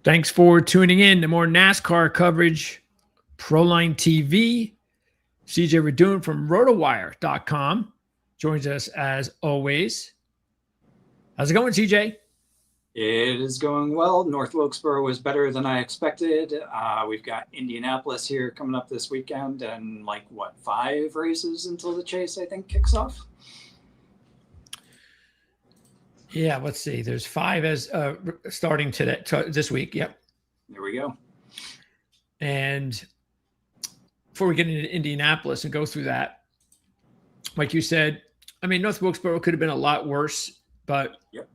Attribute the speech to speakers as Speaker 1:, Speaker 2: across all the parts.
Speaker 1: Thanks for tuning in to more NASCAR coverage, Proline TV. CJ Radune from rotowire.com joins us as always. How's it going, CJ?
Speaker 2: It is going well. North Wilkesboro was better than I expected. We've got Indianapolis here coming up this weekend, and 5 races until the chase, I think, kicks off.
Speaker 1: Yeah, let's see. There's 5 as starting today, this week. Yep.
Speaker 2: There we go.
Speaker 1: And before we get into Indianapolis and go through that, like you said, I mean, North Wilkesboro could have been a lot worse, but
Speaker 2: yep.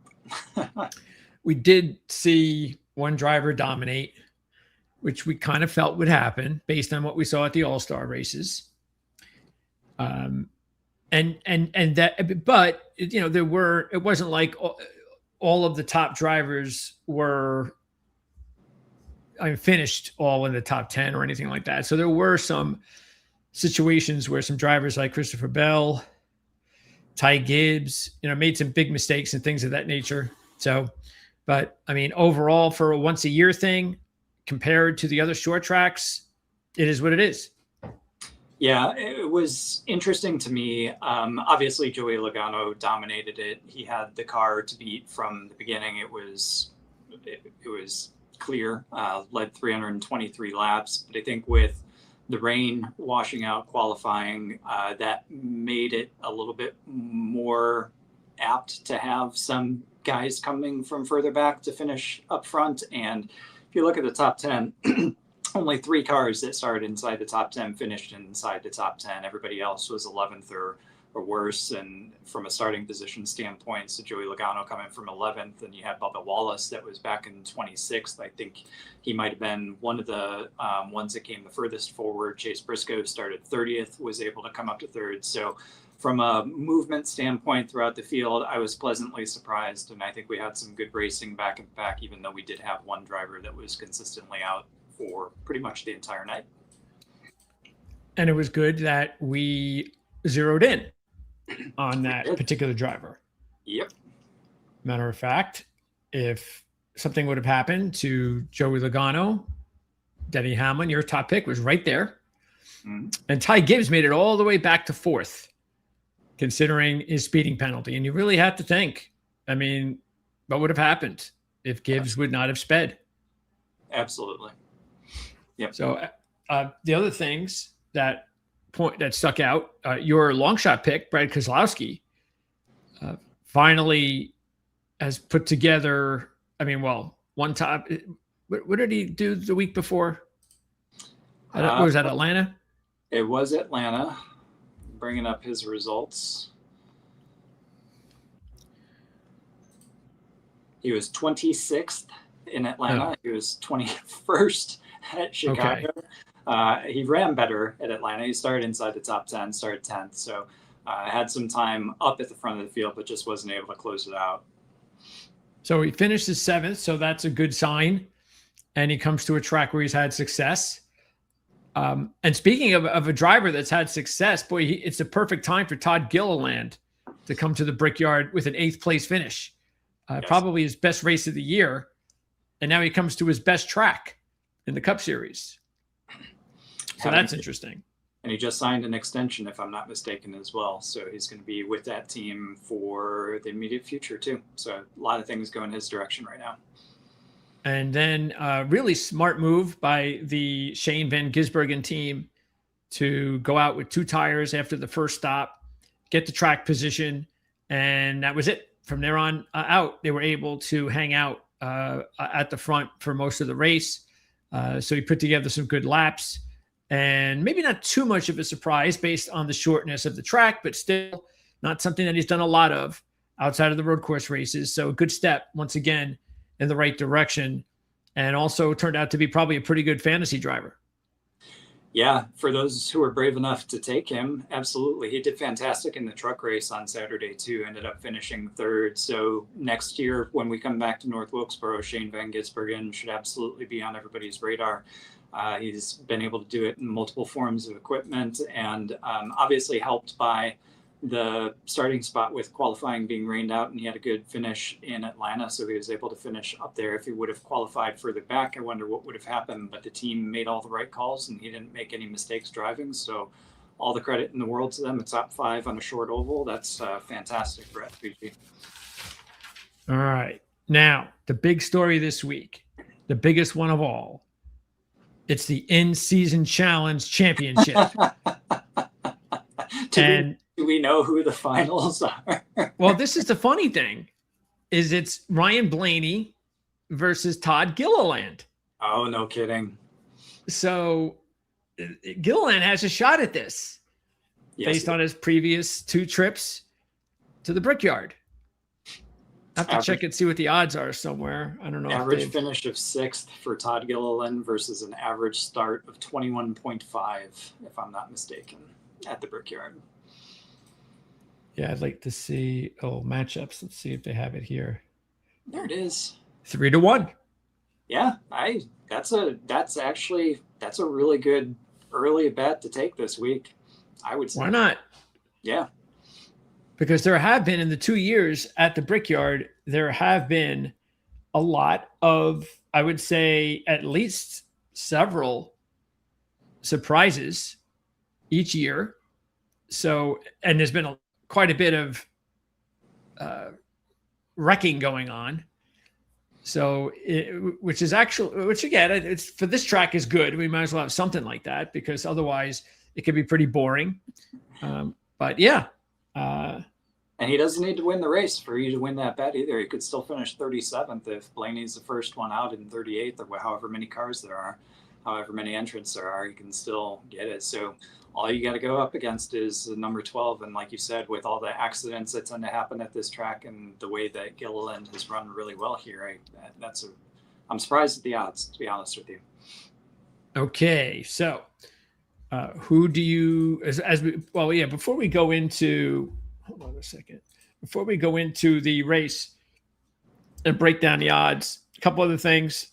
Speaker 1: We did see one driver dominate, which we kind of felt would happen based on what we saw at the All-Star races. But it wasn't like all of the top drivers were finished all in the top 10 or anything like that. So there were some situations where some drivers like Christopher Bell, Ty Gibbs, made some big mistakes and things of that nature. So, but I mean, overall for a once a year thing compared to the other short tracks, it is what it is.
Speaker 2: Yeah, it was interesting to me. Obviously, Joey Logano dominated it. He had the car to beat from the beginning. It was clear, led 323 laps. But I think with the rain washing out qualifying, that made it a little bit more apt to have some guys coming from further back to finish up front. And if you look at the top 10, only 3 cars that started inside the top 10 finished inside the top 10. Everybody else was 11th or worse. And from a starting position standpoint, so Joey Logano coming from 11th, and you had Bubba Wallace that was back in 26th. I think he might have been one of the ones that came the furthest forward. Chase Briscoe started 30th, was able to come up to 3rd. So from a movement standpoint throughout the field, I was pleasantly surprised. And I think we had some good racing back and back, even though we did have one driver that was consistently out for pretty much the entire night.
Speaker 1: And it was good that we zeroed in on that particular driver.
Speaker 2: Yep.
Speaker 1: Matter of fact, if something would have happened to Joey Logano, Denny Hamlin, your top pick was right there. Mm-hmm. And Ty Gibbs made it all the way back to 4th, considering his speeding penalty. And you really have to think, I mean, what would have happened if Gibbs would not have sped?
Speaker 2: Absolutely. Yep.
Speaker 1: So the other things that stuck out, your long shot pick, Brad Keselowski, finally has put together, one top. What did he do the week before? Was that Atlanta?
Speaker 2: It was Atlanta. Bringing up his results. He was 26th in Atlanta.
Speaker 1: Oh.
Speaker 2: He was 21st at Chicago. Okay. He ran better at Atlanta. He started inside the top 10, started 10th. So had some time up at the front of the field, but just wasn't able to close it out.
Speaker 1: So he finished his 7th. So that's a good sign. And he comes to a track where he's had success. And speaking of a driver that's had success, boy, it's a perfect time for Todd Gilliland to come to the Brickyard with an 8th place finish. Yes. Probably his best race of the year. And now he comes to his best track in the Cup Series. So that's interesting.
Speaker 2: And he just signed an extension, if I'm not mistaken, as well. So he's going to be with that team for the immediate future, too. So a lot of things going his direction right now.
Speaker 1: And then really smart move by the Shane Van Gisbergen team to go out with 2 tires after the first stop, get the track position, and that was it. From there on out, they were able to hang out at the front for most of the race. So he put together some good laps, and maybe not too much of a surprise based on the shortness of the track, but still not something that he's done a lot of outside of the road course races. So a good step once again in the right direction, and also turned out to be probably a pretty good fantasy driver.
Speaker 2: Yeah, for those who were brave enough to take him, absolutely. He did fantastic in the truck race on Saturday, too. Ended up finishing 3rd. So next year, when we come back to North Wilkesboro, Shane Van Gisbergen should absolutely be on everybody's radar. He's been able to do it in multiple forms of equipment, and obviously helped by the starting spot with qualifying being rained out, and he had a good finish in Atlanta, so he was able to finish up there. If he would have qualified further back, I wonder what would have happened, but the team made all the right calls and he didn't make any mistakes driving, so all the credit in the world to them. A top 5 on a short oval. That's fantastic, Brett.
Speaker 1: All right. Now, the big story this week, the biggest one of all, it's the in-season challenge championship.
Speaker 2: Do we know who the finals are?
Speaker 1: Well, this is the funny thing, is it's Ryan Blaney versus Todd Gilliland.
Speaker 2: Oh, no kidding.
Speaker 1: So Gilliland has a shot at this, based on his previous 2 trips to the Brickyard. I have to check and see what the odds are somewhere. I don't know.
Speaker 2: Average finish of 6th for Todd Gilliland versus an average start of 21.5, if I'm not mistaken, at the Brickyard.
Speaker 1: Yeah, I'd like to see matchups. Let's see if they have it here.
Speaker 2: There it is.
Speaker 1: 3-1.
Speaker 2: Yeah, that's a really good early bet to take this week, I would say.
Speaker 1: Why not?
Speaker 2: Yeah.
Speaker 1: Because there have been, in the 2 years at the Brickyard, there have been a lot of, I would say, at least several surprises each year. So, and there's been quite a bit of wrecking going on. So, which again, it's for this track is good. We might as well have something like that, because otherwise it could be pretty boring. But yeah.
Speaker 2: And he doesn't need to win the race for you to win that bet either. He could still finish 37th if Blaney's the first one out in 38th, or however many cars there are, however many entrants there are, you can still get it. So all you got to go up against is the number 12. And like you said, with all the accidents that tend to happen at this track and the way that Gilliland has run really well here, I'm surprised at the odds, to be honest with you.
Speaker 1: Okay. So who do you, before we go into, hold on a second. Before we go into the race and break down the odds, a couple other things.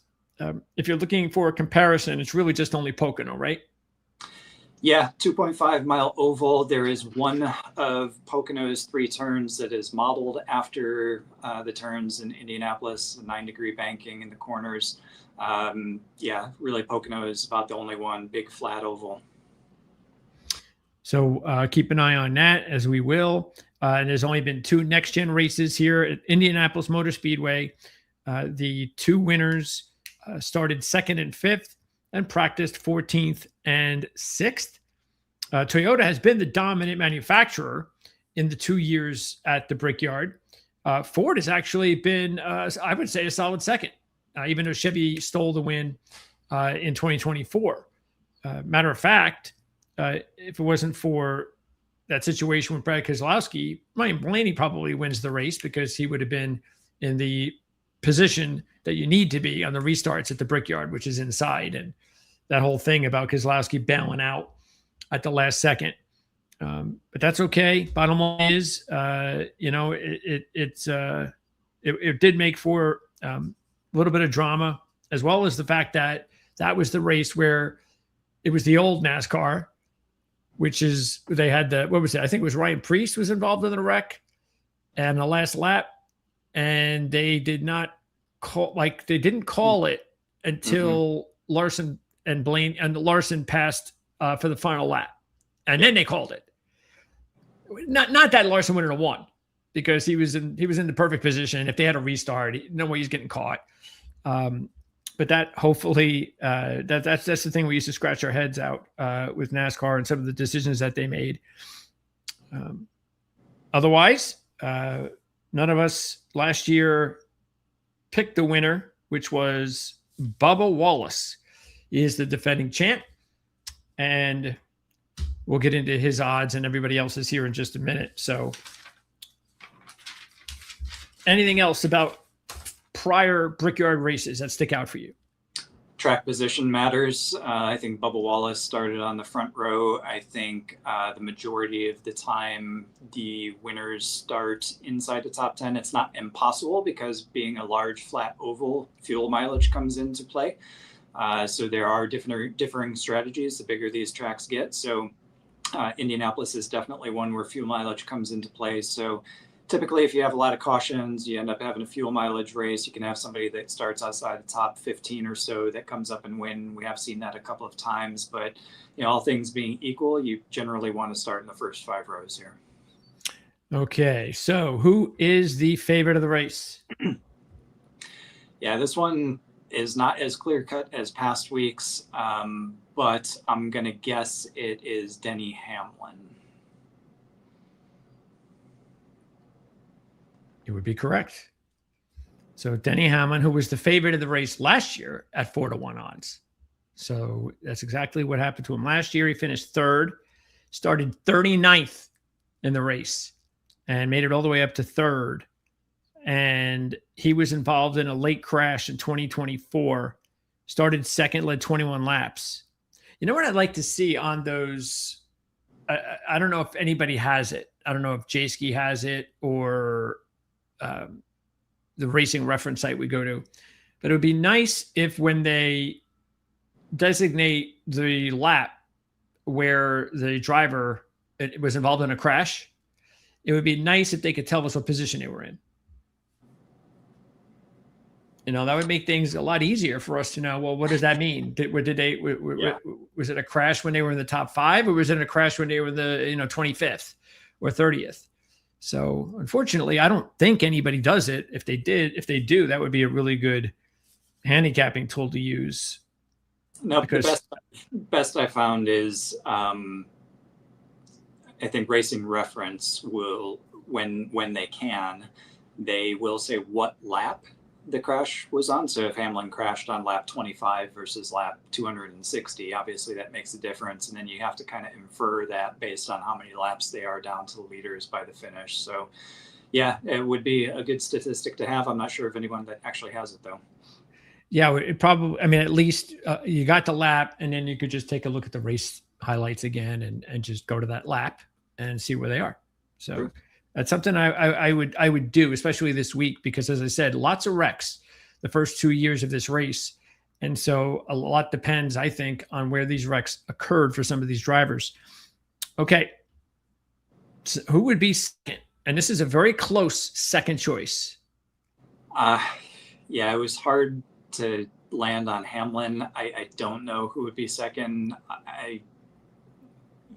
Speaker 1: If you're looking for a comparison, it's really just only Pocono, right?
Speaker 2: Yeah, 2.5 mile oval. There is one of Pocono's 3 turns that is modeled after the turns in Indianapolis, 9-degree banking in the corners. Really Pocono is about the only one, big flat oval.
Speaker 1: So keep an eye on that, as we will. And there's only been 2 next-gen races here at Indianapolis Motor Speedway. The 2 winners started 2nd and 5th and practiced 14th and 6th. Toyota has been the dominant manufacturer in the 2 years at the Brickyard. Ford has actually been, I would say, a solid second, even though Chevy stole the win in 2024. Matter of fact, if it wasn't for that situation with Brad Keselowski, Ryan Blaney probably wins the race, because he would have been in the position that you need to be on the restarts at the Brickyard, which is inside. And that whole thing about Keselowski bailing out at the last second. But that's okay. Bottom line is, it did make for a little bit of drama, as well as the fact that that was the race where it was the old NASCAR, which is, they had I think it was Ryan Preece was involved in the wreck and the last lap. And they did not didn't call it until Larson and Larson passed for the final lap. And then they called it. Not that Larson wouldn't have won, because he was in the perfect position. If they had a restart, no way he's getting caught. But that hopefully that's the thing we used to scratch our heads out with NASCAR and some of the decisions that they made. Otherwise, none of us last year picked the winner, which was Bubba Wallace. He is the defending champ, and we'll get into his odds and everybody else's here in just a minute. So, anything else about prior Brickyard races that stick out for you?
Speaker 2: Track position matters. I think Bubba Wallace started on the front row. I think the majority of the time the winners start inside the top 10. It's not impossible, because being a large flat oval, fuel mileage comes into play. So there are differing strategies the bigger these tracks get. So Indianapolis is definitely one where fuel mileage comes into play. So typically, if you have a lot of cautions, you end up having a fuel mileage race. You can have somebody that starts outside the top 15 or so that comes up and win. We have seen that a couple of times, but all things being equal, you generally want to start in the first 5 rows here.
Speaker 1: Okay, so who is the favorite of the race?
Speaker 2: Yeah, this one is not as clear cut as past weeks, but I'm going to guess it is Denny Hamlin.
Speaker 1: You would be correct. So Denny Hamlin, who was the favorite of the race last year at 4-1 odds. So that's exactly what happened to him last year. He finished 3rd, started 39th in the race, and made it all the way up to 3rd. And he was involved in a late crash in 2024, started 2nd, led 21 laps. You know what I'd like to see on those? I don't know if anybody has it. I don't know if Jayski has it or the racing reference site we go to, but it would be nice if when they designate the lap where the driver was involved in a crash, it would be nice if they could tell us what position they were in. That would make things a lot easier for us to know, well, what does that mean? Was it a crash when they were in the top 5, or was it a crash when they were in the 25th or 30th? So unfortunately, I don't think anybody does it. If they do, that would be a really good handicapping tool to use.
Speaker 2: No, the best I found is I think Racing Reference will, when they can, they will say what lap the crash was on. So if Hamlin crashed on lap 25 versus lap 260, obviously that makes a difference. And then you have to kind of infer that based on how many laps they are down to the leaders by the finish. So yeah, it would be a good statistic to have. I'm not sure if anyone that actually has it though.
Speaker 1: Yeah, it probably, at least you got the lap, and then you could just take a look at the race highlights again and just go to that lap and see where they are. So True. That's something I would do, especially this week, because as I said, lots of wrecks the first 2 years of this race. And so a lot depends, I think, on where these wrecks occurred for some of these drivers. Okay. So who would be second? And this is a very close second choice.
Speaker 2: Yeah, it was hard to land on Hamlin. I don't know who would be second.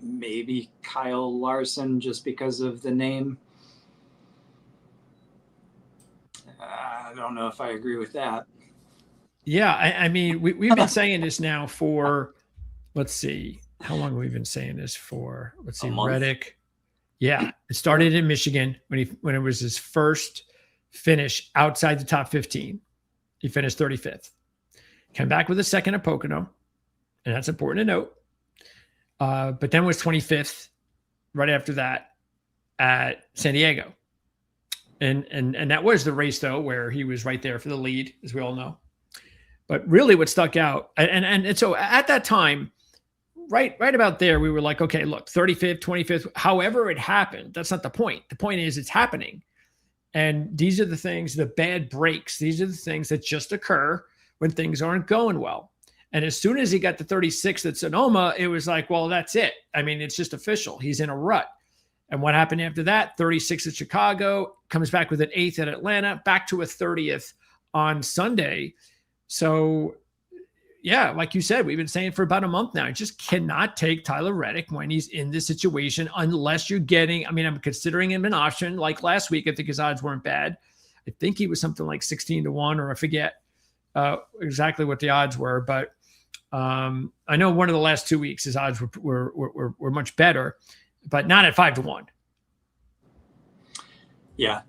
Speaker 2: Maybe Kyle Larson, just because of the name. I don't know if I agree with that.
Speaker 1: Yeah, we've been saying this now for, let's see, how long have we been saying this for? Let's see, Reddick. Yeah, it started in Michigan when it was his first finish outside the top 15. He finished 35th. Came back with a second at Pocono, and that's important to note. But then was 25th right after that at San Diego. And that was the race, though, where he was right there for the lead, as we all know. But really what stuck out, and so at that time, right about there, we were like, okay, look, 35th, 25th, however it happened, that's not the point. The point is it's happening. And these are the things, the bad breaks. These are the things that just occur when things aren't going well. And as soon as he got to 36th at Sonoma, it was like, well, that's it. It's just official. He's in a rut. And what happened after that? 36th at Chicago, comes back with an 8th at Atlanta, back to a 30th on Sunday. So, yeah, like you said, we've been saying for about a month now, you just cannot take Tyler Reddick when he's in this situation unless you're getting, I'm considering him an option. Like last week, I think his odds weren't bad. I think he was something like 16-1, or I forget exactly what the odds were. But I know one of the last 2 weeks, his odds were much better, but not at 5-1.
Speaker 2: Yeah,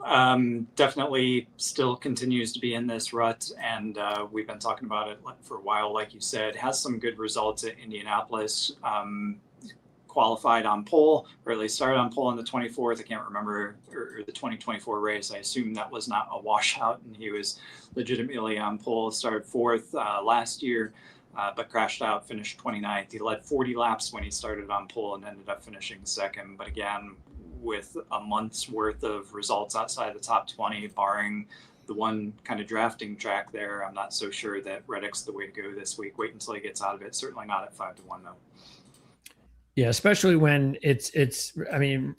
Speaker 2: definitely still continues to be in this rut. And we've been talking about it for a while, like you said, has some good results at Indianapolis. Qualified on pole, or at least started on pole on the 24th. I can't remember, or the 2024 race. I assume that was not a washout, and he was legitimately on pole. Started 4th last year, but crashed out, finished 29th. He led 40 laps when he started on pole and ended up finishing 2nd. But again, with a month's worth of results outside the top 20, barring the one kind of drafting track there, I'm not so sure that Reddick's the way to go this week. Wait until he gets out of it. Certainly not at 5-1 though.
Speaker 1: Yeah, especially when I mean,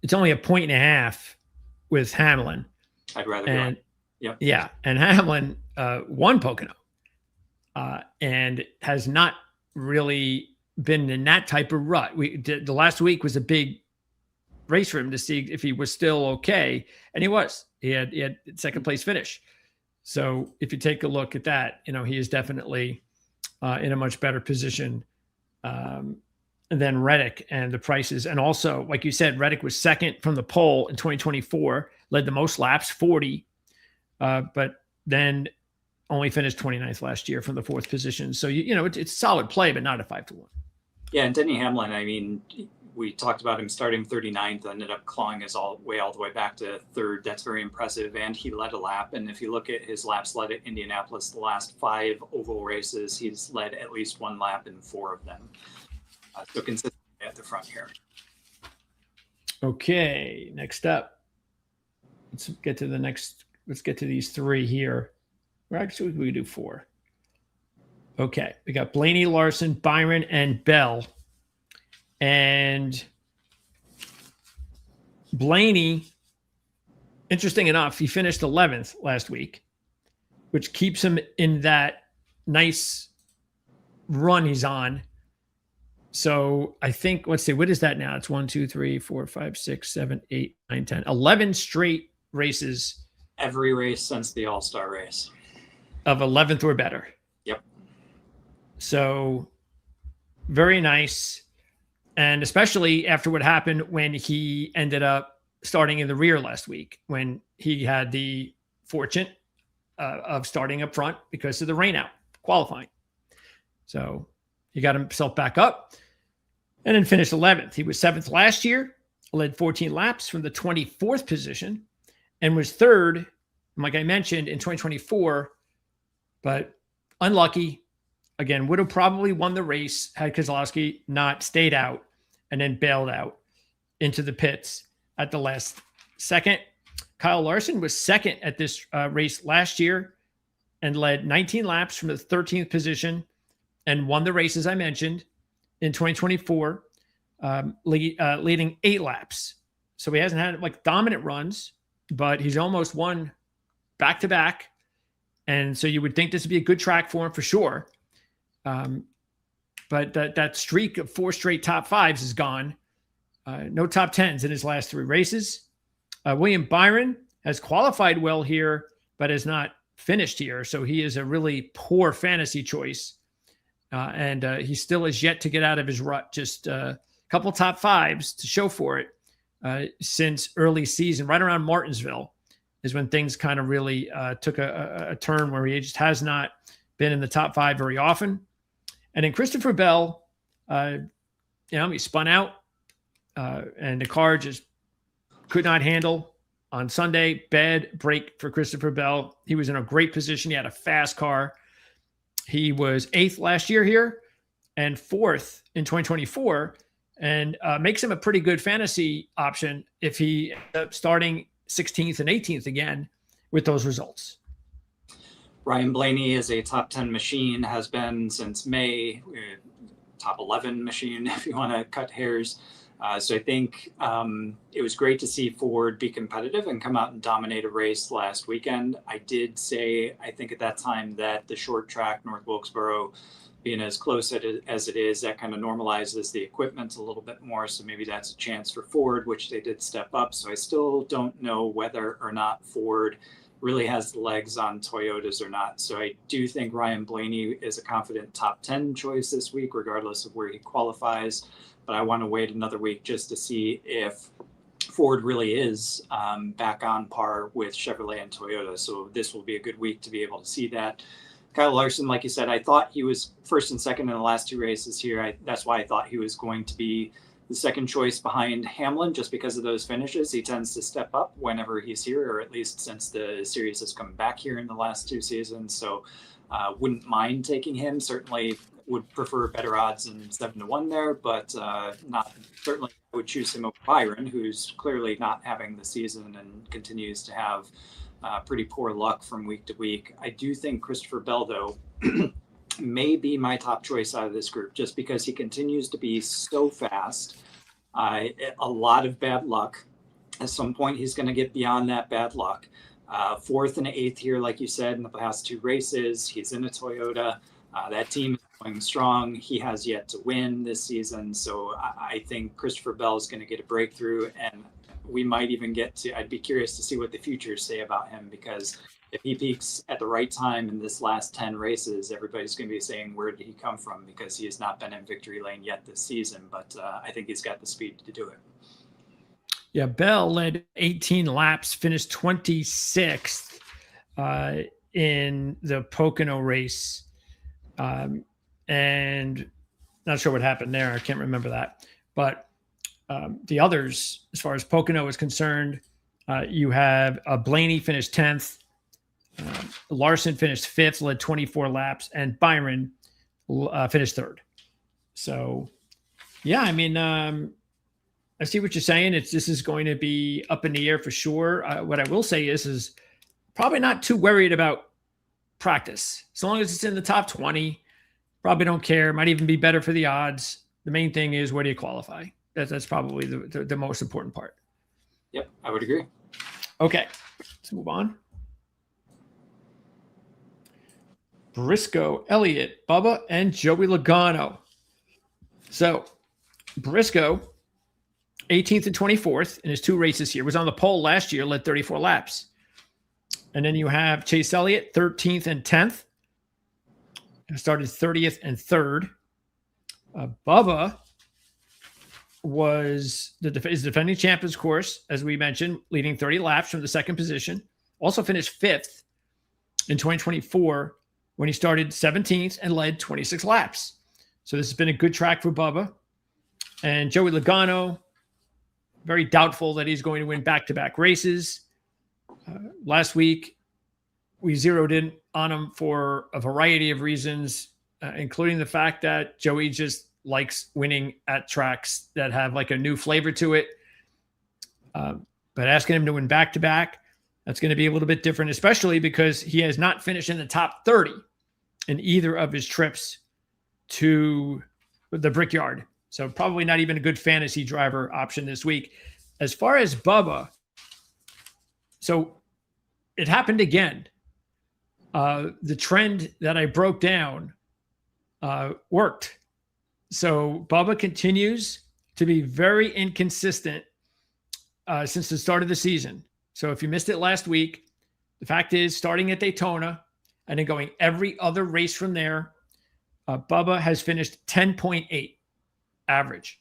Speaker 1: it's only a point and a half with Hamlin.
Speaker 2: I'd rather
Speaker 1: And
Speaker 2: go. Yep.
Speaker 1: yeah, and Hamlin won Pocono and has not really been in that type of rut. The last week was a big race for him to see if he was still okay, and he was. He had second place finish. So if you take a look at that, he is definitely in a much better position than Reddick and the prices. And also, like you said, Reddick was second from the pole in 2024, led the most laps, 40, but then only finished 29th last year from the fourth position. So, it's solid play, but not a 5-1.
Speaker 2: Yeah, and Denny Hamlin, I mean, we talked about him starting 39th, ended up clawing his all the way back to third. That's very impressive. And he led a lap. And if you look at his laps led at Indianapolis, the last 5 oval races, he's led at least 1 lap in 4 of them. So consistently at the front here.
Speaker 1: Okay, next up. Let's get to these 3 here. Or actually, we do 4. Okay, we got Blaney, Larson, Byron, and Bell. And Blaney, interesting enough, he finished 11th last week, which keeps him in that nice run he's on. So I think, let's see, what is that now? It's 1, 2, 3, 4, 5, 6, 7, 8, 9, 10, 11 straight races.
Speaker 2: Every race since the All-Star race.
Speaker 1: Of 11th or better.
Speaker 2: Yep.
Speaker 1: So very nice. And especially after what happened when he ended up starting in the rear last week, when he had the fortune of starting up front because of the rain out qualifying. So he got himself back up and then finished 11th. He was 7th last year, led 14 laps from the 24th position, and was 3rd, like I mentioned, in 2024, but unlucky. Again, would have probably won the race had Keselowski not stayed out and then bailed out into the pits at the last second. Kyle Larson was 2nd at this race last year and led 19 laps from the 13th position and won the race, as I mentioned, in 2024, leading 8 laps. So he hasn't had like dominant runs, but he's almost won back-to-back. And so you would think this would be a good track for him for sure. But that streak of 4 straight top 5s is gone. No top 10s in his last 3 races. William Byron has qualified well here, but has not finished here. So he is a really poor fantasy choice. And he still is yet to get out of his rut. Just a couple top 5s to show for it since early season. Right around Martinsville is when things kind of really took a turn where he just has not been in the top 5 very often. And then Christopher Bell, he spun out and the car just could not handle on Sunday. Bad break for Christopher Bell. He was in a great position. He had a fast car. He was 8th last year here and 4th in 2024, and makes him a pretty good fantasy option if he ends up starting 16th and 18th again with those results.
Speaker 2: Ryan Blaney is a top 10 machine, has been since May, top 11 machine, if you want to cut hairs. So I think it was great to see Ford be competitive and come out and dominate a race last weekend. I did say, I think at that time, that the short track, North Wilkesboro, being as close as it is, that kind of normalizes the equipment a little bit more. So maybe that's a chance for Ford, which they did step up. So I still don't know whether or not Ford really has the legs on Toyotas or not. So I do think Ryan Blaney is a confident top 10 choice this week, regardless of where he qualifies. But I want to wait another week just to see if Ford really is back on par with Chevrolet and Toyota. So this will be a good week to be able to see that. Kyle Larson, like you said, I thought he was 1st and 2nd in the last 2 races here. That's why I thought he was going to be the second choice behind Hamlin, just because of those finishes. He tends to step up whenever he's here, or at least since the series has come back here in the last 2 seasons. So wouldn't mind taking him. Certainly would prefer better odds than 7-1 there, but not certainly I would choose him over Byron, who's clearly not having the season and continues to have pretty poor luck from week to week. I do think Christopher Bell, though, may be my top choice out of this group, just because he continues to be so fast. A lot of bad luck. At some point, he's going to get beyond that bad luck. 4th and 8th here, like you said, in the past 2 races. He's in a Toyota. That team is going strong. He has yet to win this season. So I think Christopher Bell is going to get a breakthrough. And we might even get to, I'd be curious to see what the futures say about him, because if he peaks at the right time in this last 10 races, everybody's going to be saying, where did he come from? Because he has not been in victory lane yet this season. But I think he's got the speed to do it.
Speaker 1: Yeah, Bell led 18 laps, finished 26th in the Pocono race. And not sure what happened there. I can't remember that. But the others, as far as Pocono is concerned, you have Blaney finished 10th. Larson finished 5th, led 24 laps. And Byron finished 3rd. So, yeah, I mean, I see what you're saying. This is going to be up in the air for sure. What I will say is probably not too worried about practice. As long as it's in the top 20, probably don't care. Might even be better for the odds. The main thing is, where do you qualify? That's probably the most important part.
Speaker 2: Yep, I would agree.
Speaker 1: Okay, let's move on. Briscoe, Elliott, Bubba, and Joey Logano. So Briscoe, 18th and 24th in his 2 races here, was on the pole last year, led 34 laps. And then you have Chase Elliott, 13th and 10th. Started 30th and 3rd. Bubba is defending champions course, as we mentioned, leading 30 laps from the 2nd position. Also finished 5th in 2024 when he started 17th and led 26 laps. So this has been a good track for Bubba. And Joey Logano, very doubtful that he's going to win back-to-back races. Last week, we zeroed in on him for a variety of reasons, including the fact that Joey just likes winning at tracks that have like a new flavor to it. But asking him to win back-to-back, that's going to be a little bit different, especially because he has not finished in the top 30 in either of his trips to the Brickyard. So probably not even a good fantasy driver option this week. As far as Bubba, so it happened again. The trend that I broke down worked. So Bubba continues to be very inconsistent since the start of the season. So if you missed it last week, the fact is, starting at Daytona and then going every other race from there, Bubba has finished 10.8 average.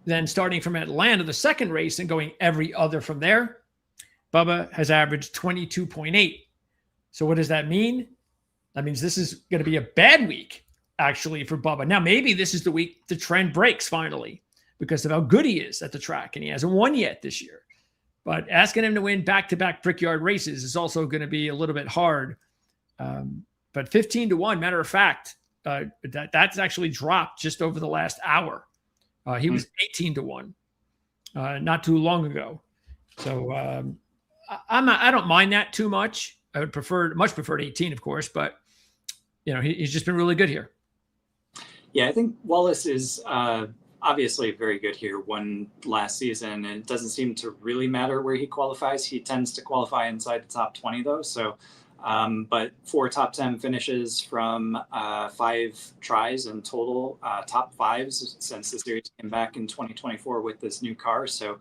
Speaker 1: Then starting from Atlanta, the 2nd race, and going every other from there, Bubba has averaged 22.8. So what does that mean? That means this is going to be a bad week, actually, for Bubba. Now, maybe this is the week the trend breaks finally because of how good he is at the track, and he hasn't won yet this year. But asking him to win back-to-back Brickyard races is also going to be a little bit hard. But 15-1, matter of fact, that's actually dropped just over the last hour. He was 18-1 not too long ago. So I don't mind that too much. I would much prefer 18, of course, but he's just been really good here.
Speaker 2: Yeah, I think Wallace is obviously very good here. Won last season, and it doesn't seem to really matter where he qualifies. He tends to qualify inside the top 20, though. So, but 4 top 10 finishes from 5 tries in total, top 5s since the series came back in 2024 with this new car. So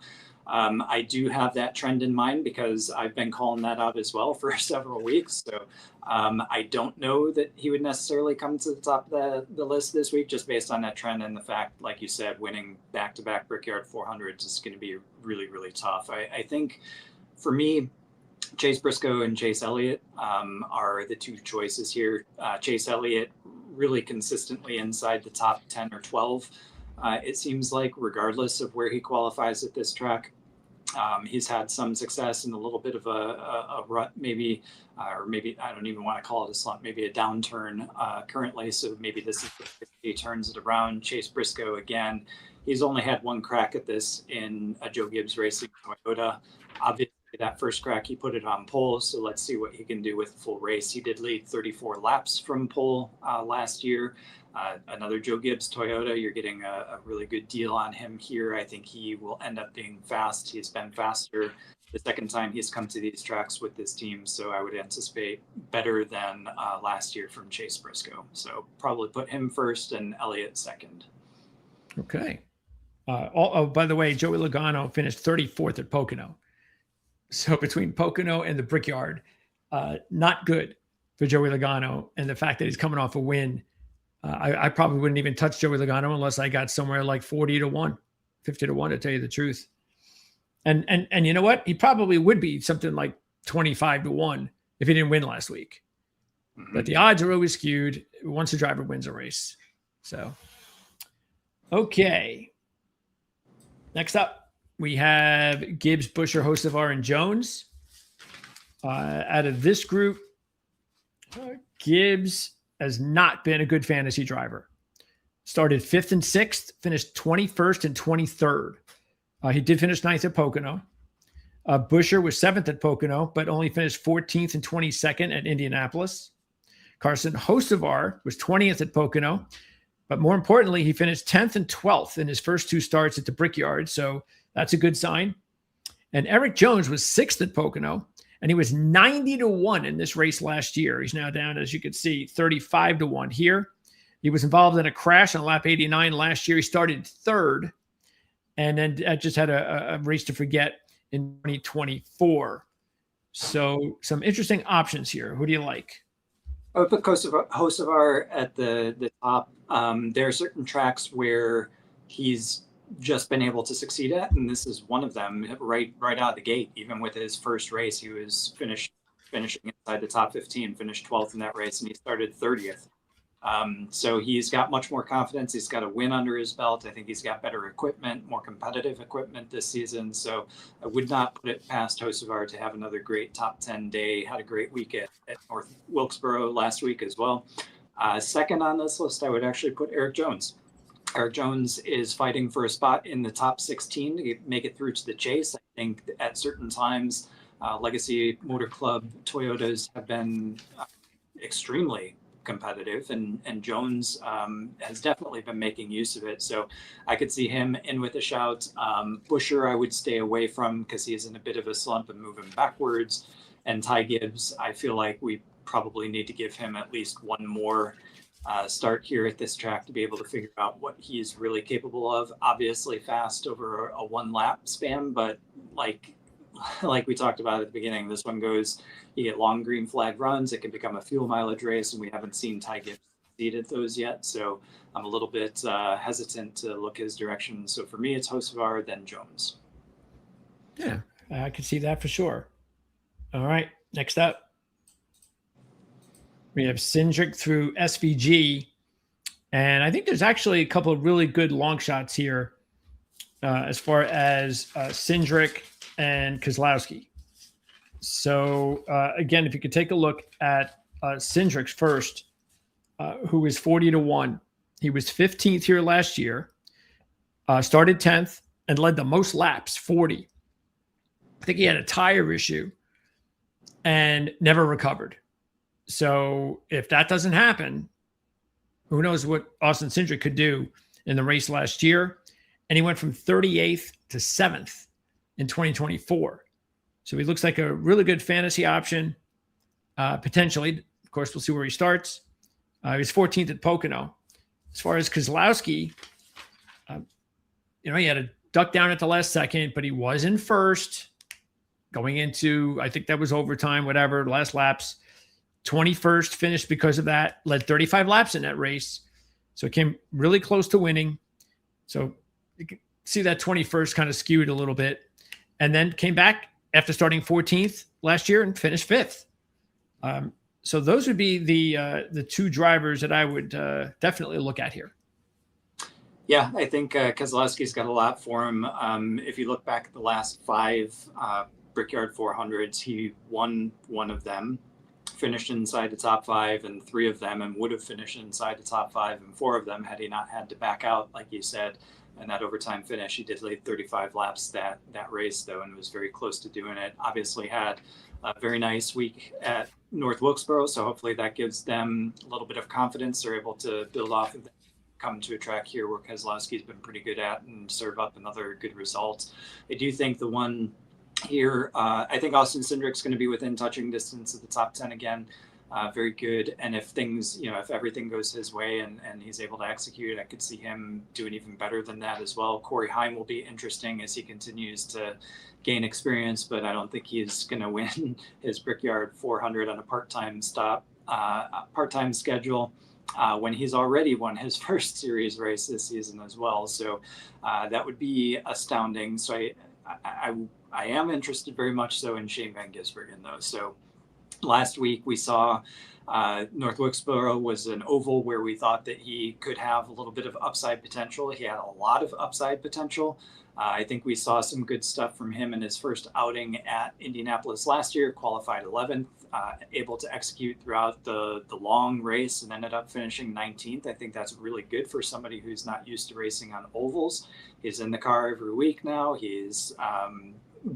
Speaker 2: I do have that trend in mind because I've been calling that out as well for several weeks. So I don't know that he would necessarily come to the top of the list this week, just based on that trend and the fact, like you said, winning back-to-back Brickyard 400s is going to be really, really tough. I think for me, Chase Briscoe and Chase Elliott are the 2 choices here. Chase Elliott really consistently inside the top 10 or 12. It seems like, regardless of where he qualifies at this track. He's had some success in a little bit of a rut, maybe, or maybe I don't even want to call it a slump, maybe a downturn currently. So maybe this is he turns it around. Chase Briscoe again. He's only had 1 crack at this in a Joe Gibbs Racing Toyota. Obviously, that first crack, he put it on pole. So let's see what he can do with the full race. He did lead 34 laps from pole last year. Another Joe Gibbs Toyota. You're getting a really good deal on him here. I think he will end up being fast. He's been faster the second time he's come to these tracks with this team. So I would anticipate better than last year from Chase Briscoe. So probably put him first and Elliott second.
Speaker 1: Okay. By the way, Joey Logano finished 34th at Pocono. So between Pocono and the Brickyard, not good for Joey Logano. And the fact that he's coming off a win, I probably wouldn't even touch Joey Logano unless I got somewhere like 40-1, 50-1, to tell you the truth. And you know what? He probably would be something like 25-1 if he didn't win last week. Mm-hmm. But the odds are always skewed once a driver wins a race. So, okay. Next up, we have Gibbs, Buscher, Hocevar, and Jones. Out of this group, Gibbs has not been a good fantasy driver. Started 5th and 6th, finished 21st and 23rd. He did finish 9th at Pocono. Buscher was 7th at Pocono, but only finished 14th and 22nd at Indianapolis. Carson Hocevar was 20th at Pocono, but more importantly, he finished 10th and 12th in his first 2 starts at the Brickyard, so that's a good sign. And Eric Jones was 6th at Pocono, and he was 90-1 in this race last year. He's now down, as you can see, 35-1 here. He was involved in a crash on lap 89 last year. He started 3rd, and then just had a race to forget in 2024. So some interesting options here. Who do you like?
Speaker 2: I would put Hocevar at the top. There are certain tracks where he's just been able to succeed at, and this is one of them. Right out of the gate, even with his first race, he was finishing inside the top 15, finished 12th in that race, and he started 30th. So he's got much more confidence. He's got a win under his belt. I think he's got better equipment, more competitive equipment this season. So I would not put it past Hocevar to have another great top 10 day. Had a great week at North Wilkesboro last week as well. Second on this list, I would actually put Eric Jones. Eric Jones is fighting for a spot in the top 16 to make it through to the chase. I think at certain times, Legacy Motor Club Toyotas have been extremely competitive, and Jones has definitely been making use of it. So I could see him in with a shout. Buscher I would stay away from because he's in a bit of a slump and moving backwards. And Ty Gibbs, I feel like we probably need to give him at least one more start here at this track to be able to figure out what he's really capable of. Obviously fast over a 1 lap span, but like we talked about at the beginning, this one goes, you get long green flag runs, it can become a fuel mileage race, and we haven't seen Ty Gibbs succeed at those yet. So I'm a little bit hesitant to look his direction. So for me, it's Hocevar, then Jones.
Speaker 1: Yeah, I can see that for sure. All right, next up, we have Cindric through SVG. And I think there's actually a couple of really good long shots here as far as Cindric and Kozlowski. So again, if you could take a look at Cindric's first, who is 40-1. He was 15th here last year, started 10th, and led the most laps, 40. I think he had a tire issue and never recovered. So if that doesn't happen, who knows what Austin Cindric could do in the race last year. And he went from 38th to 7th in 2024. So he looks like a really good fantasy option, potentially. Of course, we'll see where he starts. He was 14th at Pocono. As far as Kozlowski, he had a duck down at the last second, but he was in first going into, I think that was overtime, whatever, last laps. 21st finished because of that, led 35 laps in that race. So it came really close to winning. So you can see that 21st kind of skewed a little bit, and then came back after starting 14th last year and finished 5th. So those would be the two drivers that I would definitely look at here.
Speaker 2: Yeah, I think Kozlowski's got a lot for him. If you look back at the last 5 Brickyard 400s, he won one of them, finished inside the top 5, and 3 of them, and would have finished inside the top 5 and 4 of them had he not had to back out, like you said. and that overtime finish. He did lead 35 laps that race, though, and was very close to doing it. Obviously had a very nice week at North Wilkesboro, so hopefully that gives them a little bit of confidence. They're able to build off of that, come to a track here where Keselowski's been pretty good at and serve up another good result. I do think the one here, I think Austin Cindric's going to be within touching distance of the top 10 again. Very good. And if things, if everything goes his way and he's able to execute, I could see him doing even better than that as well. Corey Heim will be interesting as he continues to gain experience, but I don't think he's going to win his Brickyard 400 on a part-time schedule when he's already won his first series race this season as well. So that would be astounding. So I am interested very much so in Shane Van Gisbergen, though. So last week we saw North Wilkesboro was an oval where we thought that he could have a little bit of upside potential. He had a lot of upside potential. I think we saw some good stuff from him in his first outing at Indianapolis last year, qualified 11th, able to execute throughout the long race and ended up finishing 19th. I think that's really good for somebody who's not used to racing on ovals. He's in the car every week now. He's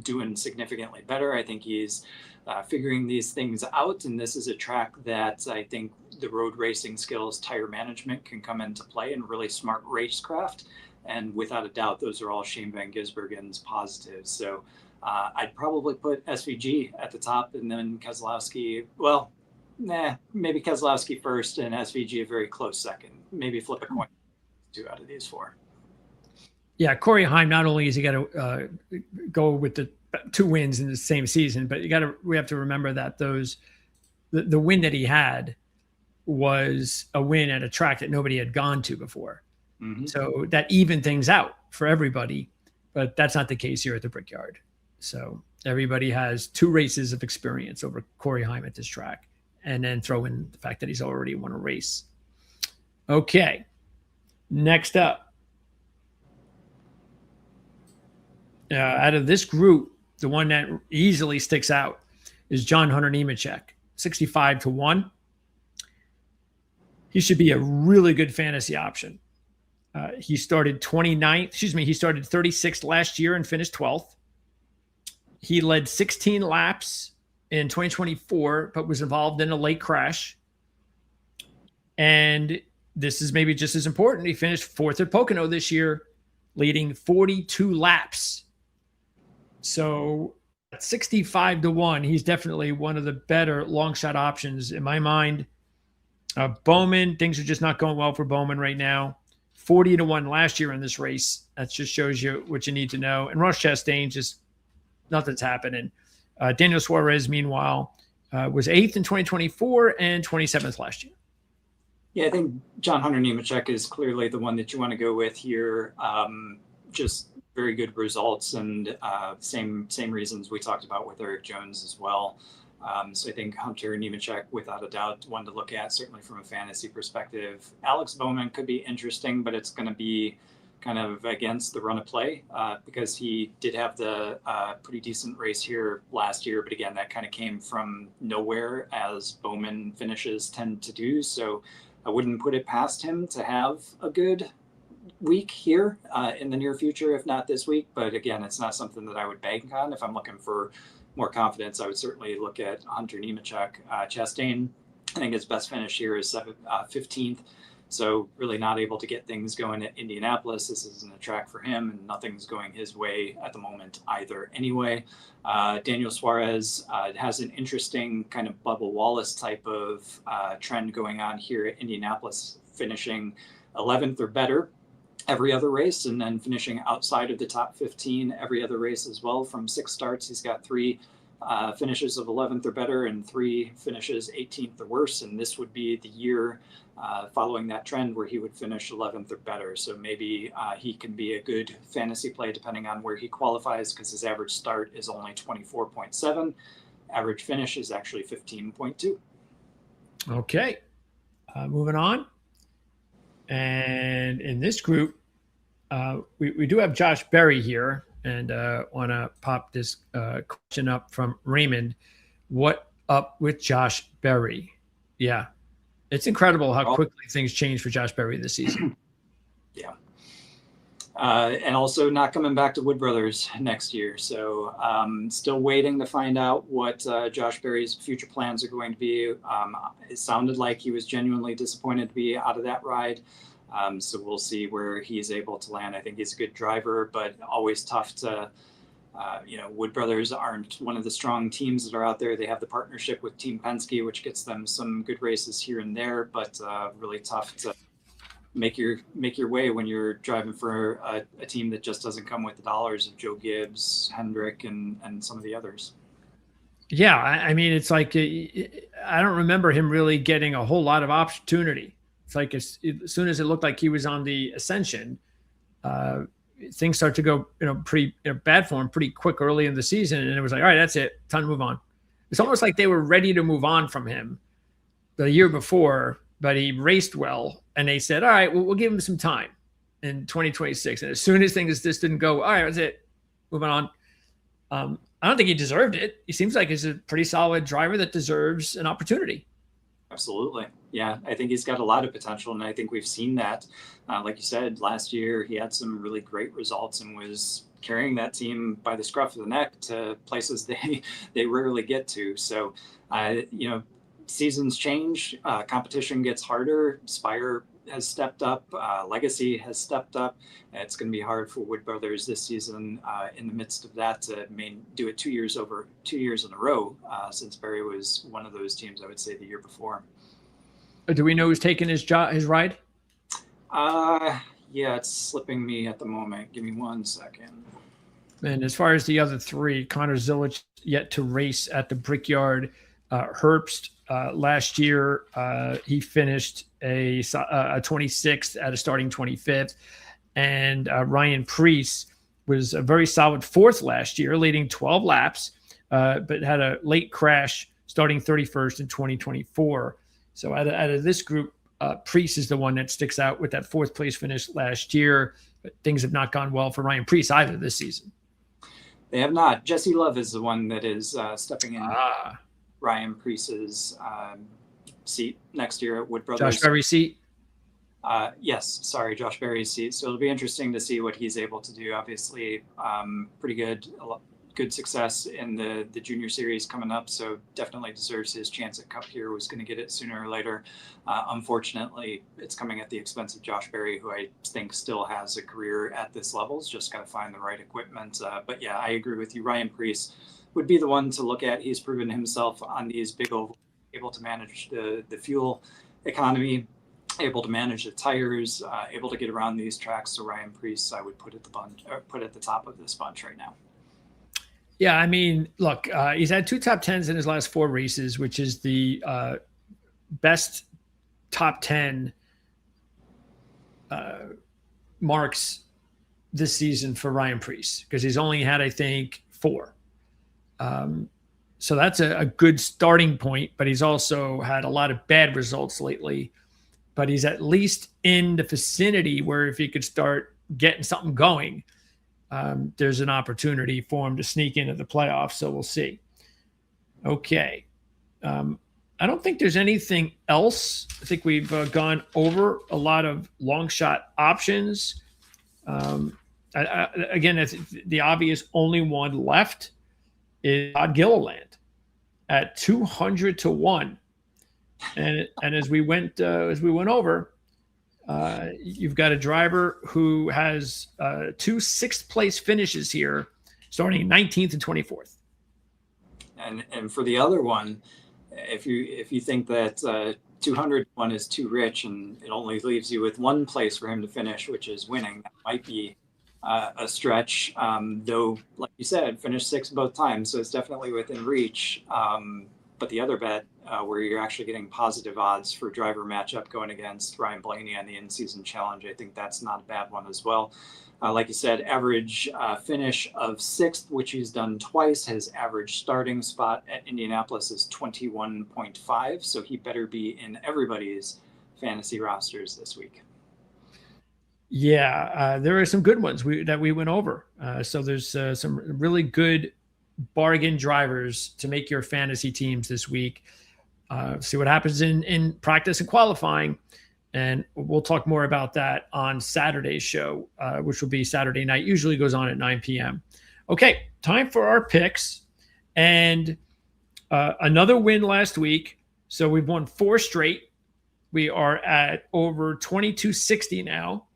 Speaker 2: doing significantly better. I think he's figuring these things out, and this is a track that I think the road racing skills, tire management can come into play, and really smart racecraft. And without a doubt, those are all Shane Van Gisbergen's positives. So I'd probably put SVG at the top, and then Keselowski. Well, maybe Keselowski first, and SVG a very close second. Maybe flip a coin, 2 out of these 4.
Speaker 1: Yeah, Corey Heim, not only has he got to go with the 2 wins in the same season, but we have to remember that the win that he had was a win at a track that nobody had gone to before. Mm-hmm. So that evened things out for everybody, but that's not the case here at the Brickyard. So everybody has 2 races of experience over Corey Heim at this track, and then throw in the fact that he's already won a race. Okay, next up. Out of this group, the one that easily sticks out is John Hunter Nemechek, 65-1. He should be a really good fantasy option. He started 36th last year and finished 12th. He led 16 laps in 2024, but was involved in a late crash. And this is maybe just as important. He finished 4th at Pocono this year, leading 42 laps. So at 65-1, he's definitely one of the better long shot options in my mind. Bowman, things are just not going well for Bowman right now. 40-1 last year in this race. That just shows you what you need to know. And Ross Chastain, just nothing's happening. Daniel Suarez, meanwhile, was 8th in 2024 and 27th last year.
Speaker 2: Yeah, I think John Hunter Nemechek is clearly the one that you want to go with here. Just very good results, and same reasons we talked about with Eric Jones as well. So I think Hunter Nemechek, without a doubt, one to look at, certainly from a fantasy perspective. Alex Bowman could be interesting, but it's going to be kind of against the run of play because he did have the pretty decent race here last year. But again, that kind of came from nowhere, as Bowman finishes tend to do. So I wouldn't put it past him to have a good week here in the near future, if not this week. But again, it's not something that I would bank on. If I'm looking for more confidence, I would certainly look at Hunter Nemechek. Chastain, I think his best finish here is 15th. So really not able to get things going at Indianapolis. This isn't a track for him, and nothing's going his way at the moment either anyway. Daniel Suarez has an interesting kind of Bubba Wallace type of trend going on here at Indianapolis, finishing 11th or better every other race, and then finishing outside of the top 15 every other race as well. From 6 starts, he's got 3 finishes of 11th or better and 3 finishes 18th or worse. And this would be the year following that trend where he would finish 11th or better. So maybe he can be a good fantasy play depending on where he qualifies, because his average start is only 24.7. Average finish is actually 15.2.
Speaker 1: Okay, moving on. And in this group, we do have Josh Berry here, and want to pop this question up from Raymond. What up with Josh Berry? Yeah, it's incredible how quickly things change for Josh Berry this season.
Speaker 2: Yeah. And also not coming back to Wood Brothers next year. So still waiting to find out what Josh Berry's future plans are going to be. It sounded like he was genuinely disappointed to be out of that ride. So we'll see where he's able to land. I think he's a good driver, but always tough to, Wood Brothers aren't one of the strong teams that are out there. They have the partnership with Team Penske, which gets them some good races here and there, but really tough to make your way when you're driving for a team that just doesn't come with the dollars of Joe Gibbs, Hendrick, and some of the others.
Speaker 1: Yeah, I mean, it's like I don't remember him really getting a whole lot of opportunity. It's like as soon as it looked like he was on the ascension, things start to go pretty bad for him pretty quick early in the season, and it was like, all right, that's it, time to move on. It's almost like they were ready to move on from him the year before, but he raced well, and they said, all right, well, we'll give him some time in 2026. And as soon as things just didn't go, all right, that's it, moving on. I don't think he deserved it. He seems like he's a pretty solid driver that deserves an opportunity.
Speaker 2: Absolutely. Yeah, I think he's got a lot of potential, and I think we've seen that. Like you said, last year he had some really great results and was carrying that team by the scruff of the neck to places they rarely get to. So, seasons change, competition gets harder. Spire has stepped up, Legacy has stepped up. It's going to be hard for Wood Brothers this season in the midst of that to do it 2 years in a row, since Berry was one of those teams, I would say, the year before.
Speaker 1: Do we know who's taking his ride?
Speaker 2: Yeah, it's slipping me at the moment. Give me 1 second.
Speaker 1: And as far as the other three, Connor Zilic yet to race at the Brickyard. Herbst last year, he finished a 26th at a starting 25th. And Ryan Preece was a very solid 4th last year, leading 12 laps, but had a late crash starting 31st in 2024. So out of this group, Preece is the one that sticks out with that 4th place finish last year. But things have not gone well for Ryan Preece either this season.
Speaker 2: They have not. Jesse Love is the one that is stepping in Ryan Preece's seat next year at Wood Brothers.
Speaker 1: Josh Berry's seat?
Speaker 2: Yes, sorry, Josh Berry's seat. So it'll be interesting to see what he's able to do. Obviously, pretty good success in the junior series coming up. So definitely deserves his chance at Cup here. Was going to get it sooner or later. Unfortunately, it's coming at the expense of Josh Berry, who I think still has a career at this level. He's just got to find the right equipment. But yeah, I agree with you. Ryan Preece would be the one to look at. He's proven himself on these big ovals, able to manage the fuel economy, able to manage the tires, able to get around these tracks. So Ryan Preece, I would put at the top of this bunch right now.
Speaker 1: Yeah, I mean, look, he's had 2 top 10s in his last 4 races, which is the best top 10 marks this season for Ryan Preece, because he's only had, I think, 4. So that's a good starting point, but he's also had a lot of bad results lately. But he's at least in the vicinity where if he could start getting something going, there's an opportunity for him to sneak into the playoffs. So we'll see. Okay. I don't think there's anything else. I think we've gone over a lot of long shot options. Again, the obvious only one left is Todd Gilliland at 200-1. And as we went over, you've got a driver who has 2 6th-place finishes here, starting 19th and 24th.
Speaker 2: And for the other one, if you think that 200-1 is too rich and it only leaves you with 1 place for him to finish, which is winning, that might be a stretch. Though, like you said, finished 6th both times, so it's definitely within reach. But the other bet, where you're actually getting positive odds for driver matchup going against Ryan Blaney on the in-season challenge, I think that's not a bad one as well. Like you said, average finish of 6th, which he's done twice. His average starting spot at Indianapolis is 21.5, so he better be in everybody's fantasy rosters this week.
Speaker 1: Yeah, there are some good ones that we went over. So there's some really good bargain drivers to make your fantasy teams this week. See what happens in practice and qualifying. And we'll talk more about that on Saturday's show, which will be Saturday night. Usually goes on at 9 p.m. Okay, time for our picks. And another win last week. So we've won 4 straight. We are at over 2260 now.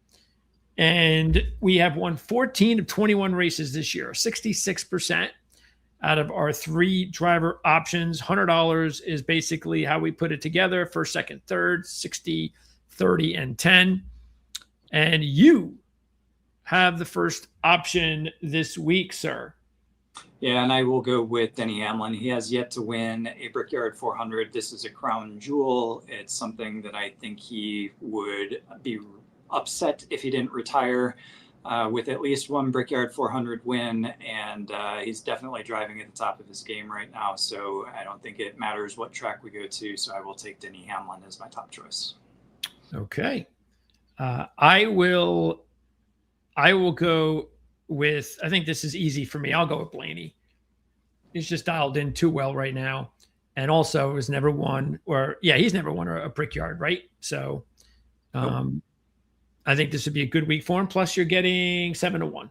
Speaker 1: And we have won 14 of 21 races this year, 66% out of our 3 driver options. $100 is basically how we put it together: first, second, third, 60, 30, and 10. And you have the first option this week, sir.
Speaker 2: Yeah, and I will go with Denny Hamlin. He has yet to win a Brickyard 400. This is a crown jewel. It's something that I think he would be upset if he didn't retire with at least one Brickyard 400 win. And he's definitely driving at the top of his game right now. So I don't think it matters what track we go to. So I will take Denny Hamlin as my top choice.
Speaker 1: Okay. I will go with, I think this is easy for me. I'll go with Blaney. He's just dialed in too well right now. And also has never won, he's never won a Brickyard, right? So I think this would be a good week for him. Plus you're getting 7-1.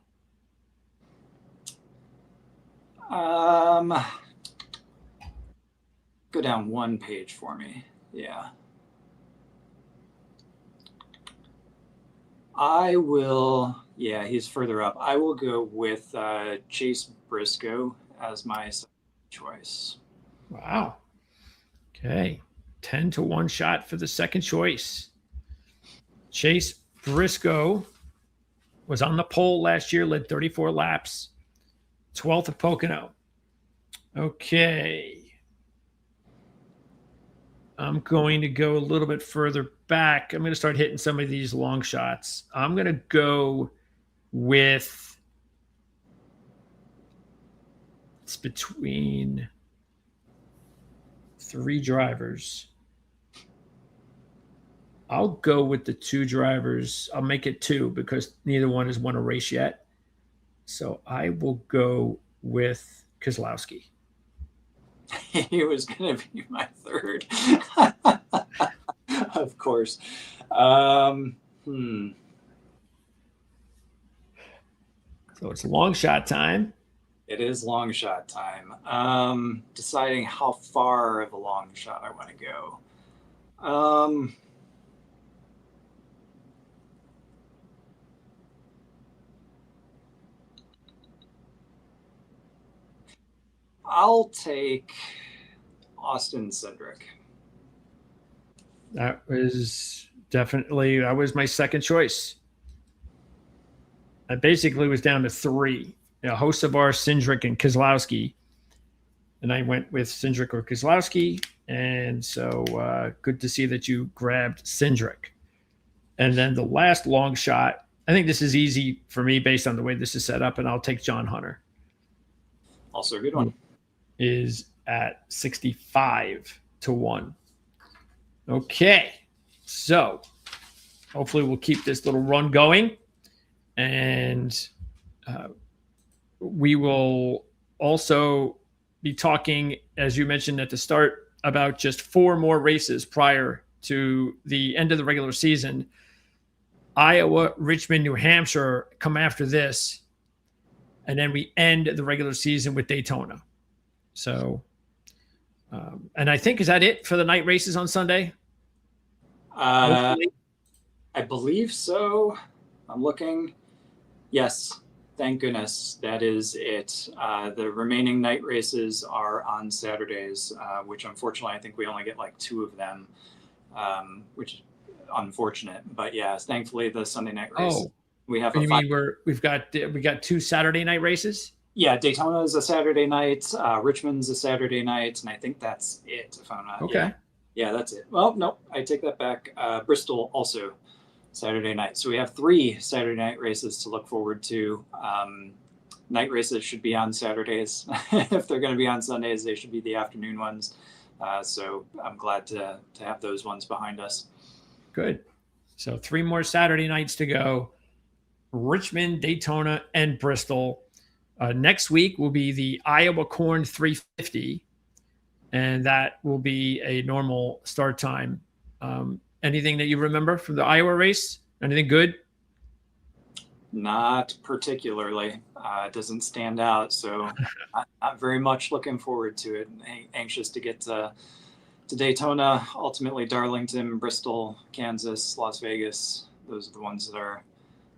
Speaker 2: Go down one page for me. Yeah. I will, he's further up. I will go with Chase Briscoe as my choice.
Speaker 1: Wow. Okay. 10-1 shot for the second choice. Chase Briscoe was on the pole last year, led 34 laps, 12th at Pocono. Okay. I'm going to go a little bit further back. I'm going to start hitting some of these long shots. I'm going to go with, it's between 3 drivers. I'll go with the 2 drivers. I'll make it 2 because neither one has won a race yet. So I will go with Keselowski.
Speaker 2: He was going to be my third. Of course. So
Speaker 1: it's long shot time.
Speaker 2: It is long shot time. Deciding how far of a long shot I want to go. I'll take Austin Cindric.
Speaker 1: That was my second choice. I basically was down to 3. Hocevar, Cindric, and Keselowski. And I went with Cindric or Keselowski. And so good to see that you grabbed Cindric. And then the last long shot, I think this is easy for me based on the way this is set up, and I'll take John Hunter.
Speaker 2: Also a good one.
Speaker 1: Is at 65-1. Okay. So hopefully we'll keep this little run going. And we will also be talking, as you mentioned at the start, about just 4 more races prior to the end of the regular season. Iowa, Richmond, New Hampshire come after this. And then we end the regular season with Daytona. So, and I think, is that it for the night races on Sunday?
Speaker 2: I believe so. I'm looking. Yes. Thank goodness. That is it. The remaining night races are on Saturdays, which unfortunately, I think we only get like 2 of them, which is unfortunate. But yes, thankfully the Sunday night race. We have.
Speaker 1: You mean we got 2 Saturday night races?
Speaker 2: Yeah, Daytona is a Saturday night. Richmond's a Saturday night, and I think that's it. If I'm not.
Speaker 1: Okay.
Speaker 2: Yeah, that's it. Well, no, I take that back. Bristol also Saturday night. So we have 3 Saturday night races to look forward to. Night races should be on Saturdays. If they're going to be on Sundays, they should be the afternoon ones. So I'm glad to have those ones behind us.
Speaker 1: Good. So 3 more Saturday nights to go. Richmond, Daytona, and Bristol. Next week will be the Iowa Corn 350, and that will be a normal start time. Anything that you remember from the Iowa race? Anything good?
Speaker 2: Not particularly. It doesn't stand out. So I'm very much looking forward to it. Anxious to get to Daytona, ultimately Darlington, Bristol, Kansas, Las Vegas. Those are the ones that are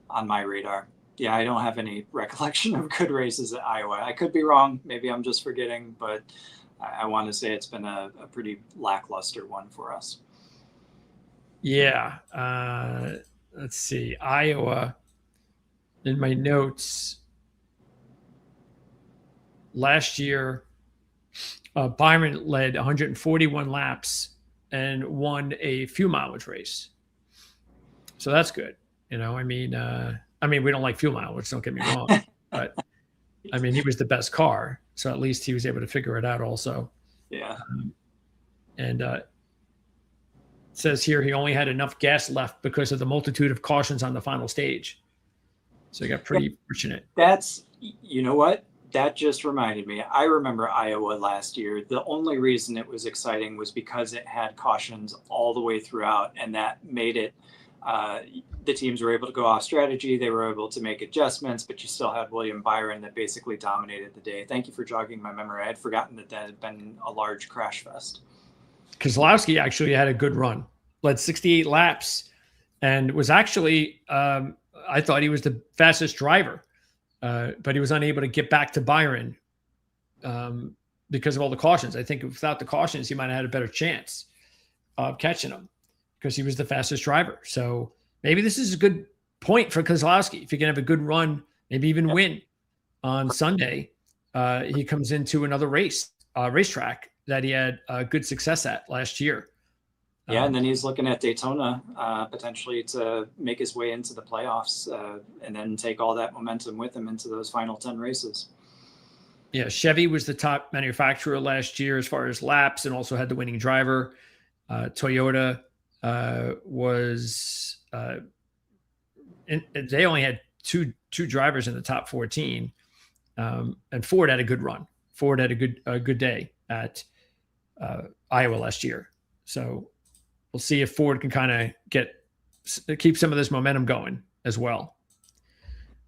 Speaker 2: on my radar. Yeah, I don't have any recollection of good races at Iowa. I could be wrong. Maybe I'm just forgetting, but I want to say it's been a pretty lackluster one for us.
Speaker 1: Yeah. Let's see. Iowa, in my notes, last year, Byron led 141 laps and won a few mileage race. So that's good. You know, I mean, we don't like fuel mileage, don't get me wrong, but I mean, he was the best car. So at least he was able to figure it out also.
Speaker 2: Yeah.
Speaker 1: And it says here he only had enough gas left because of the multitude of cautions on the final stage. So he got pretty fortunate.
Speaker 2: That's, you know what? That just reminded me. I remember Iowa last year. The only reason it was exciting was because it had cautions all the way throughout, and that made it, the teams were able to go off strategy. They were able to make adjustments, but you still had William Byron that basically dominated the day. Thank you for jogging my memory. I had forgotten that had been a large crash fest.
Speaker 1: Keselowski actually had a good run, led 68 laps, and was actually, I thought he was the fastest driver. But he was unable to get back to Byron because of all the cautions. I think without the cautions, he might have had a better chance of catching him because he was the fastest driver. So maybe this is a good point for Keselowski. If he can have a good run, maybe even win on Sunday, he comes into another racetrack that he had good success at last year.
Speaker 2: Yeah, and then he's looking at Daytona potentially to make his way into the playoffs and then take all that momentum with him into those final 10 races.
Speaker 1: Yeah, Chevy was the top manufacturer last year as far as laps and also had the winning driver. Toyota was they only had two drivers in the top 14, and Ford had a good run. Ford had a good day at Iowa last year. So we'll see if Ford can kind of keep some of this momentum going as well.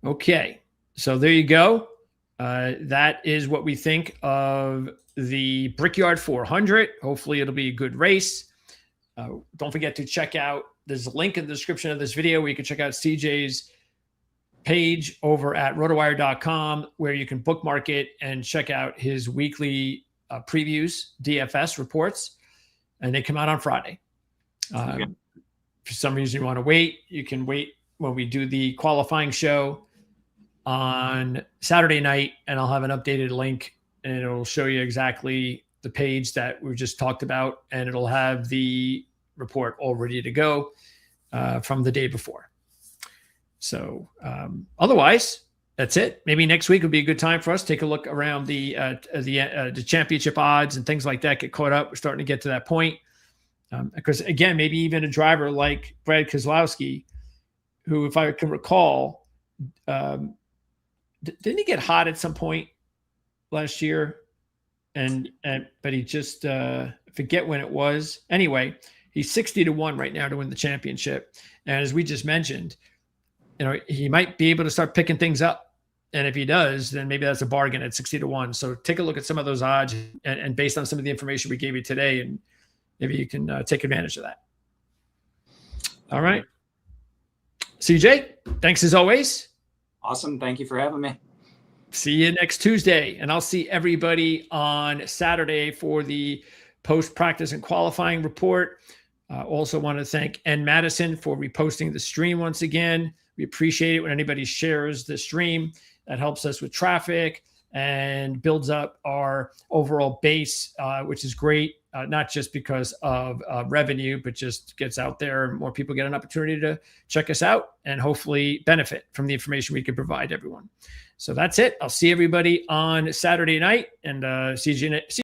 Speaker 1: Okay, so there you go. That is what we think of the Brickyard 400. Hopefully it'll be a good race. Don't forget to check out, there's a link in the description of this video where you can check out CJ's page over at rotowire.com where you can bookmark it and check out his weekly previews, DFS reports, and they come out on Friday. For some reason you want to wait, you can wait when we do the qualifying show on Saturday night, and I'll have an updated link and it'll show you exactly the page that we just talked about, and it'll have the report all ready to go from the day before. So otherwise, that's it. Maybe next week would be a good time for us to take a look around the championship odds and things like that, get caught up. We're starting to get to that point. Because again, maybe even a driver like Brad Keselowski, who, if I can recall, didn't he get hot at some point last year? But he just forget when it was. Anyway, he's 60-1 right now to win the championship. And as we just mentioned, you know, he might be able to start picking things up. And if he does, then maybe that's a bargain at 60-1. So take a look at some of those odds and based on some of the information we gave you today, and maybe you can take advantage of that. All right. CJ, thanks as always.
Speaker 2: Awesome. Thank you for having me.
Speaker 1: See you next Tuesday. And I'll see everybody on Saturday for the post-practice and qualifying report. Also want to thank N. Madison for reposting the stream once again. We appreciate it when anybody shares the stream. That helps us with traffic and builds up our overall base, which is great. Not just because of revenue, but just gets out there and more people get an opportunity to check us out and hopefully benefit from the information we can provide everyone. So that's it. I'll see everybody on Saturday night, and see you